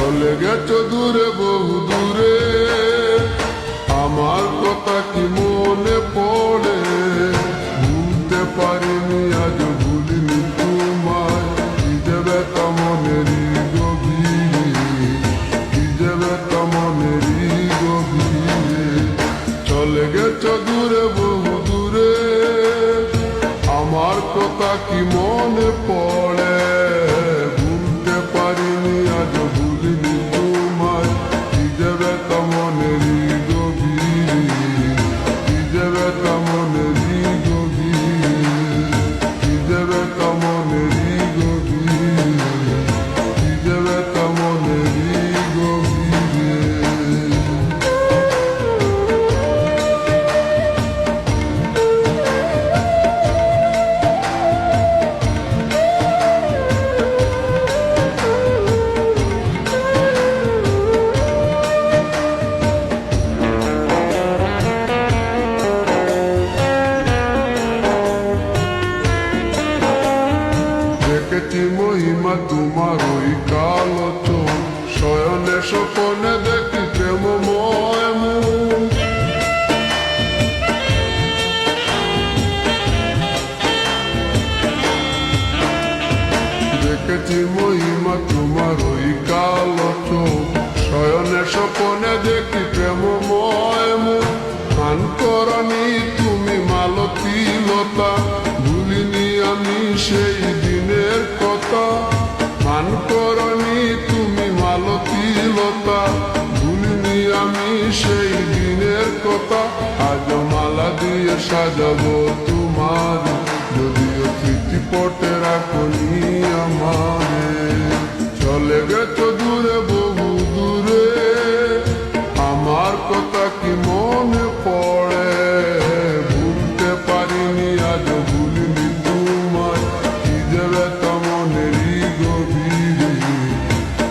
চলে গেছো দূরে বহু দূরে, আমার কথা কি মনে পড়ে? ভুলতে পারিনি আজ ভুলিনি তোমায়, কি যে ব্যথা মনেরই গভীরে, কি যে ব্যথা মনেরই গভীরে। চলে গেছো দূরে বহু দূরে, আমার কথা কি মনে পড়ে? ভুলতে পারিনি আজ ভুলিনি তোমায়, কি যে ব্যথা মনেরই গভীরে, কি যে ব্যথা মনেরই গভীরে, কি যে ব্যথা মনেরই গভীরে, কি যে ব্যথা মনেরই গভীরে। দেখেছি মহিমা তোমার ওই কালো চোখ, শয়নে স্বপনে দেখি প্রেমময় মুখ। দেখেছি মহিমা তোমার ওই কালো চোখ, শয়নে স্বপনে দেখি প্রেমময় মুখ। গান করনি তুমি মালতী লতা, ভুলিনি আমি সেই দিনের কথা। গান করনি তুমি মালতী লতা, ভুলিনি আমি সেই দিনের কথা। আজ মালা দিয়ে সাজাবো তোমার, যদিও স্মৃতি পটে রাখনি আমারে। চলে গেছো দূরে বহু দূরে, আমার কথা কি মনে পড়ে? ভুলতে পারিনি আজ ভুলিনি তোমায়, কি যে ব্যথা মনেরই গভীরে,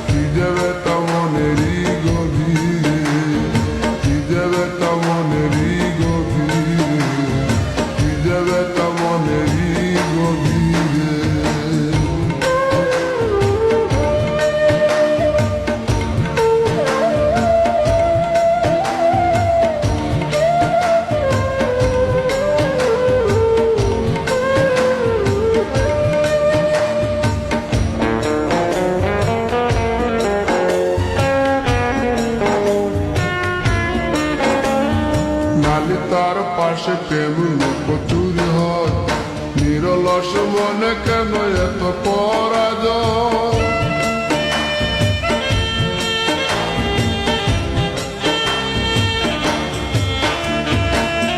কি যে ব্যথা মনেরই গভীরে, কি যে ব্যথা মনেরই গভীরে, কি যে ব্যথা মনেরই গভীরে। নালিতার পাশে প্রেম লুকোচুরি হয়, নিরলস মনে কেন এত পরাজয়?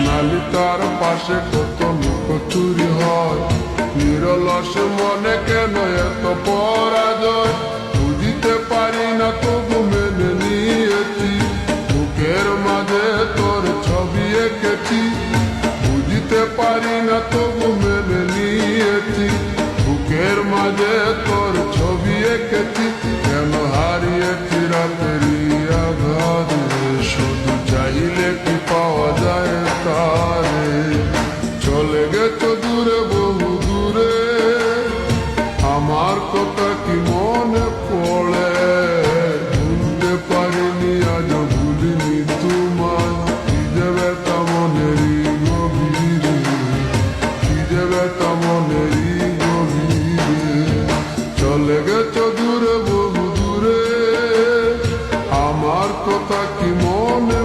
নালিতার পাশে কত লুকোচুরি হয়, নিরলস মনে কেন এত পরাজয়? বুঝিতে পারি না তবু মেনে নিয়েছি, বুকের মাঝে তোর ছবি এঁকেছি। বুঝিতে পারি না তবু মেনে নিয়েছি, বুকের মাঝে তোর ছবি এঁকেছি। কেন হারিয়েছি রাতেরই আধারে, শুধু চাইলে কি পাওয়া যায় তারে? চলে গেছো দূরে বহু দূরে, আমার কথা কি মনে পড়ে? ভুলতে পারিনি আজ ভুলিনি তোমায়, কি যে ব্যথা মনেরই গভীরে, কি যে ব্যথা মনেরই গভীরে। চলে গেছো দূরে বহু দূরে, আমার কথা কি মনে